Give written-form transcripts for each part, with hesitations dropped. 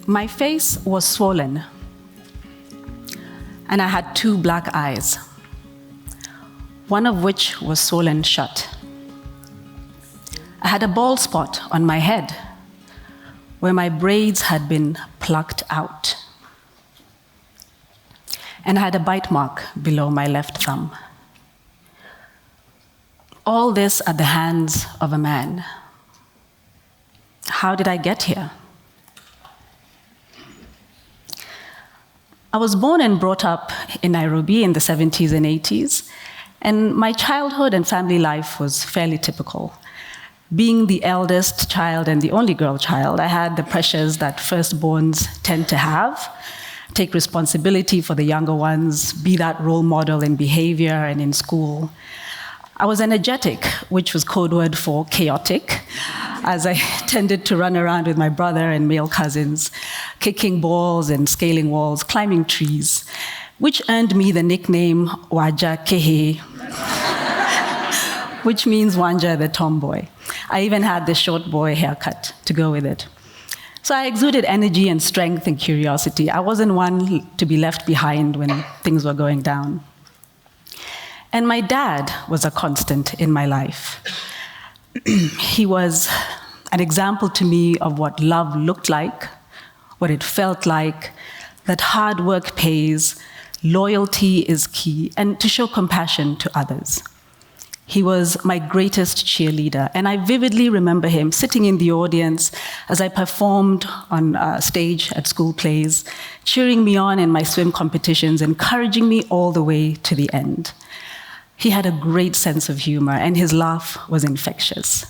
My face was swollen, and I had 2 black eyes, one of which was swollen shut. I had a bald spot on my head where my braids had been plucked out, and I had a bite mark below my left thumb. All this at the hands of a man. How did I get here? I was born and brought up in Nairobi in the 70s and 80s, and my childhood and family life was fairly typical. Being the eldest child and the only girl child, I had the pressures that firstborns tend to have: take responsibility for the younger ones, be that role model in behavior and in school. I was energetic, which was code word for chaotic, as I tended to run around with my brother and male cousins, kicking balls and scaling walls, climbing trees, which earned me the nickname Wanja, which means Wanja the tomboy. I even had the short boy haircut to go with it. So I exuded energy and strength and curiosity. I wasn't one to be left behind when things were going down. And my dad was a constant in my life. He was an example to me of what love looked like, what it felt like, that hard work pays, loyalty is key, and to show compassion to others. He was my greatest cheerleader, and I vividly remember him sitting in the audience as I performed on stage at school plays, cheering me on in my swim competitions, encouraging me all the way to the end. He had a great sense of humor, and his laugh was infectious.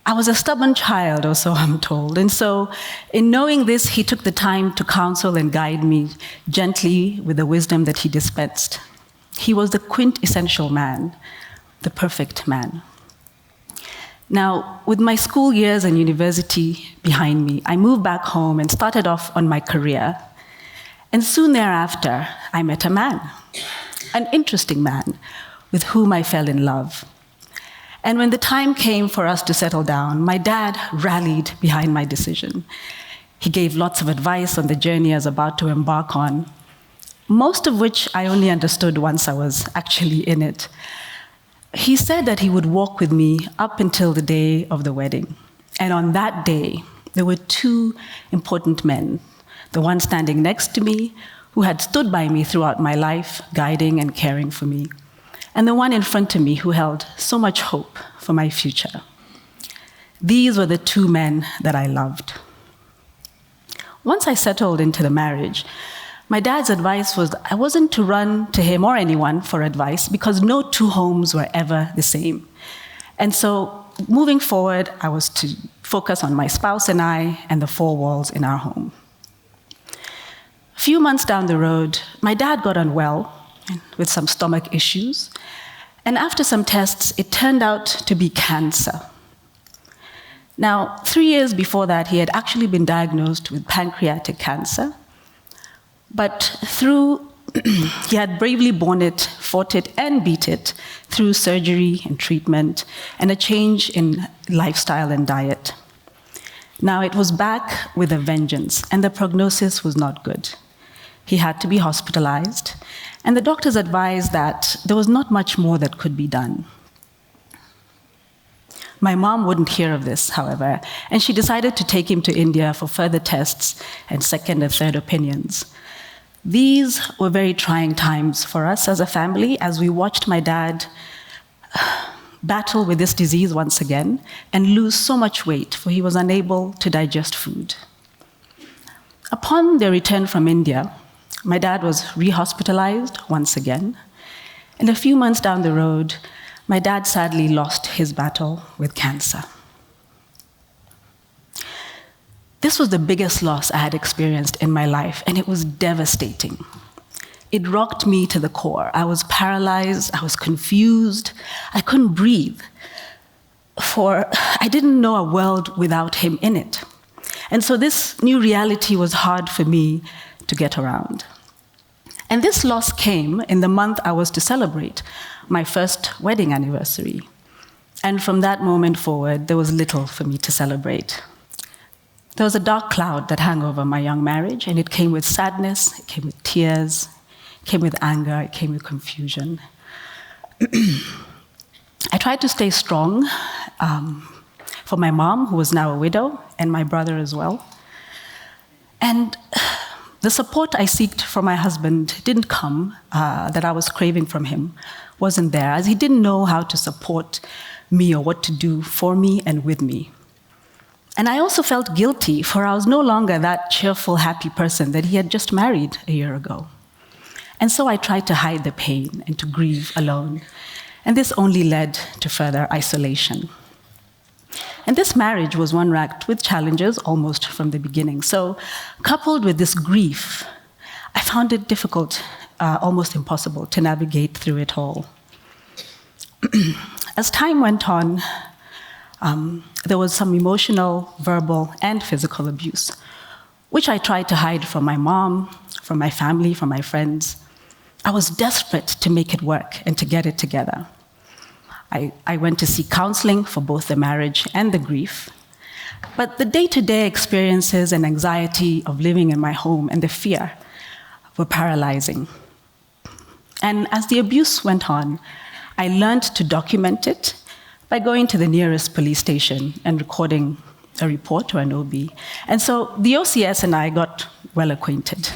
I was a stubborn child, or so I'm told, and so in knowing this, he took the time to counsel and guide me gently with the wisdom that he dispensed. He was the quintessential man, the perfect man. Now, with my school years and university behind me, I moved back home and started off on my career. And soon thereafter, I met a man, an interesting man, with whom I fell in love. And when the time came for us to settle down, my dad rallied behind my decision. He gave lots of advice on the journey I was about to embark on, most of which I only understood once I was actually in it. He said that he would walk with me up until the day of the wedding. And on that day, there were 2 important men, the one standing next to me, who had stood by me throughout my life, guiding and caring for me, and the one in front of me who held so much hope for my future. These were the 2 men that I loved. Once I settled into the marriage, my dad's advice was I wasn't to run to him or anyone for advice because no 2 homes were ever the same. And so moving forward, I was to focus on my spouse and I and the 4 walls in our home. A few months down the road, my dad got unwell with some stomach issues, and after some tests, it turned out to be cancer. Now, 3 years before that, he had actually been diagnosed with pancreatic cancer, but he had bravely borne it, fought it, and beat it through surgery and treatment and a change in lifestyle and diet. Now, it was back with a vengeance, and the prognosis was not good. He had to be hospitalized, and the doctors advised that there was not much more that could be done. My mom wouldn't hear of this, however, and she decided to take him to India for further tests and second and third opinions. These were very trying times for us as a family as we watched my dad battle with this disease once again and lose so much weight, for he was unable to digest food. Upon their return from India, my dad was re-hospitalized once again, and a few months down the road, my dad sadly lost his battle with cancer. This was the biggest loss I had experienced in my life, and it was devastating. It rocked me to the core. I was paralyzed, I was confused, I couldn't breathe, for I didn't know a world without him in it. And so this new reality was hard for me to get around. And this loss came in the month I was to celebrate my first wedding anniversary. And from that moment forward, there was little for me to celebrate. There was a dark cloud that hung over my young marriage, and it came with sadness, it came with tears, it came with anger, it came with confusion. I tried to stay strong for my mom, who was now a widow, and my brother as well. And the support I sought from my husband didn't come, that I was craving from him, wasn't there, as he didn't know how to support me or what to do for me and with me. And I also felt guilty, for I was no longer that cheerful, happy person that he had just married a year ago. And so I tried to hide the pain and to grieve alone. And this only led to further isolation. And this marriage was one racked with challenges almost from the beginning. So, coupled with this grief, I found it difficult, almost impossible, to navigate through it all. As time went on, there was some emotional, verbal, and physical abuse, which I tried to hide from my mom, from my family, from my friends. I was desperate to make it work and to get it together. I went to seek counseling for both the marriage and the grief. But the day-to-day experiences and anxiety of living in my home and the fear were paralyzing. And as the abuse went on, I learned to document it by going to the nearest police station and recording a report or an OB. And so the OCS and I got well acquainted.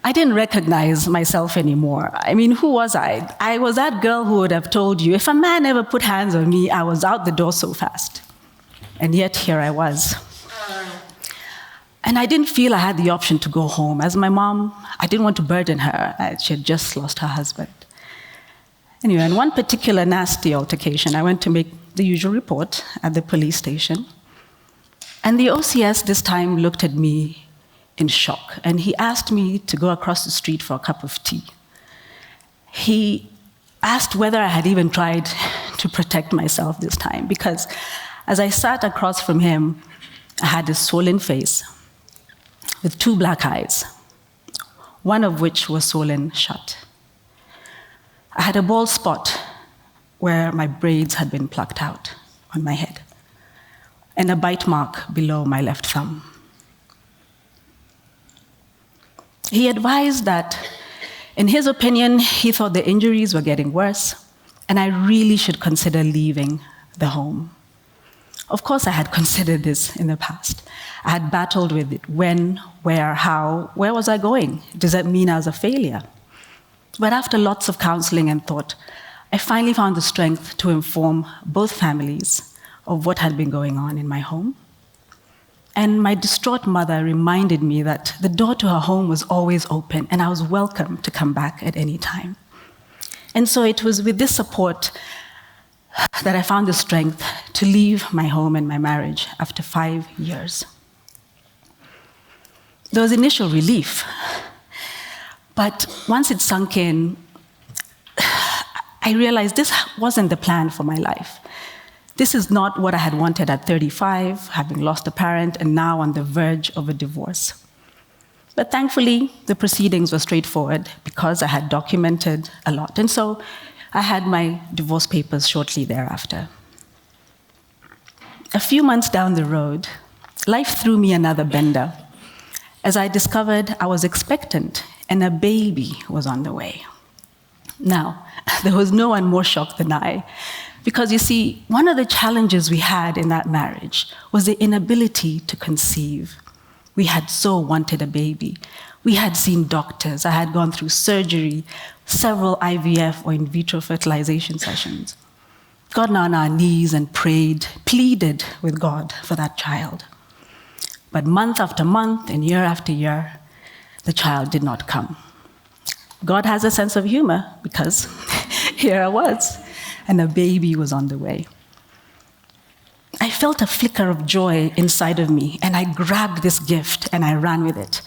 I didn't recognize myself anymore. I mean, who was I? I was that girl who would have told you, if a man ever put hands on me, I was out the door so fast. And yet here I was. And I didn't feel I had the option to go home. As my mom, I didn't want to burden her. She had just lost her husband. Anyway, on one particular nasty altercation, I went to make the usual report at the police station. And the OCS this time looked at me in shock, and he asked me to go across the street for a cup of tea. He asked whether I had even tried to protect myself this time, because as I sat across from him, I had a swollen face with 2 black eyes, one of which was swollen shut. I had a bald spot where my braids had been plucked out on my head, and a bite mark below my left thumb. He advised that, in his opinion, he thought the injuries were getting worse, and I really should consider leaving the home. Of course, I had considered this in the past. I had battled with it. When, where, how, where was I going? Does that mean I was a failure? But after lots of counseling and thought, I finally found the strength to inform both families of what had been going on in my home. And my distraught mother reminded me that the door to her home was always open, and I was welcome to come back at any time. And so it was with this support that I found the strength to leave my home and my marriage after 5 years. There was initial relief, but once it sunk in, I realized this wasn't the plan for my life. This is not what I had wanted at 35, having lost a parent and now on the verge of a divorce. But thankfully, the proceedings were straightforward because I had documented a lot. And so I had my divorce papers shortly thereafter. A few months down the road, life threw me another bender, as I discovered I was expectant and a baby was on the way. Now, there was no one more shocked than I, because you see, one of the challenges we had in that marriage was the inability to conceive. We had so wanted a baby. We had seen doctors. I had gone through surgery, several IVF or in vitro fertilization sessions. Gotten on our knees and prayed, pleaded with God for that child. But month after month and year after year, the child did not come. God has a sense of humor, because here I was, and a baby was on the way. I felt a flicker of joy inside of me, and I grabbed this gift and I ran with it.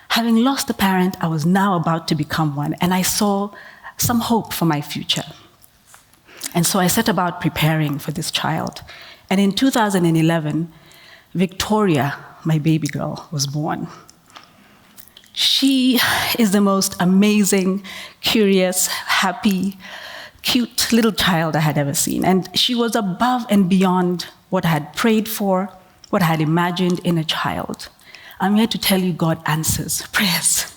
Having lost a parent, I was now about to become one, and I saw some hope for my future. And so I set about preparing for this child. And in 2011, Victoria, my baby girl was born. She is the most amazing, curious, happy, cute little child I had ever seen. And she was above and beyond what I had prayed for, what I had imagined in a child. I'm here to tell you God answers prayers.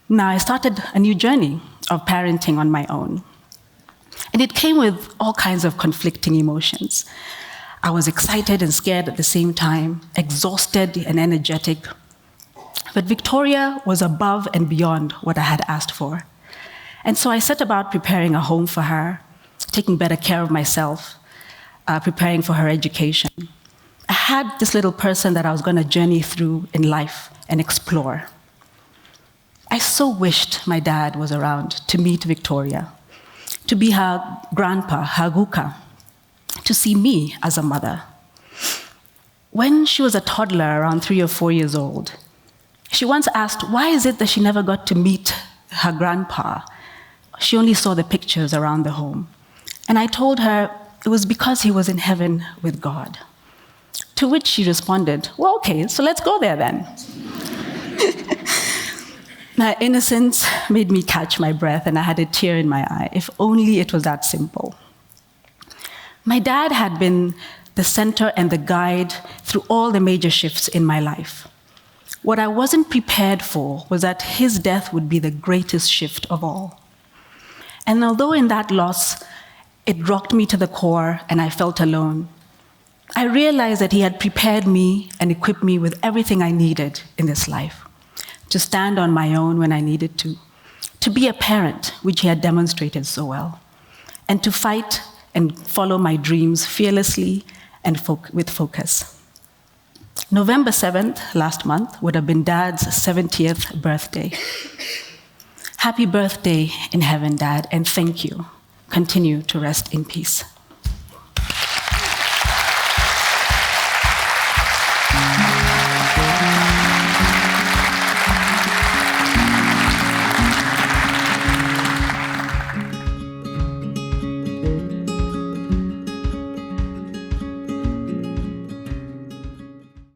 Now, I started a new journey of parenting on my own. And it came with all kinds of conflicting emotions. I was excited and scared at the same time, exhausted and energetic. But Victoria was above and beyond what I had asked for. And so I set about preparing a home for her, taking better care of myself, preparing for her education. I had this little person that I was going to journey through in life and explore. I so wished my dad was around to meet Victoria, to be her grandpa, her guka, to see me as a mother. When she was a toddler, around 3 or 4 years old, she once asked, why is it that she never got to meet her grandpa? She only saw the pictures around the home. And I told her it was because he was in heaven with God. To which she responded, well, okay, so let's go there then. My innocence made me catch my breath, and I had a tear in my eye. If only it was that simple. My dad had been the center and the guide through all the major shifts in my life. What I wasn't prepared for was that his death would be the greatest shift of all. And although in that loss, it rocked me to the core and I felt alone, I realized that he had prepared me and equipped me with everything I needed in this life. To stand on my own when I needed to be a parent, which he had demonstrated so well, and to fight and follow my dreams fearlessly and with focus. November 7th, last month, would have been Dad's 70th birthday. Happy birthday in heaven, Dad, and thank you. Continue to rest in peace.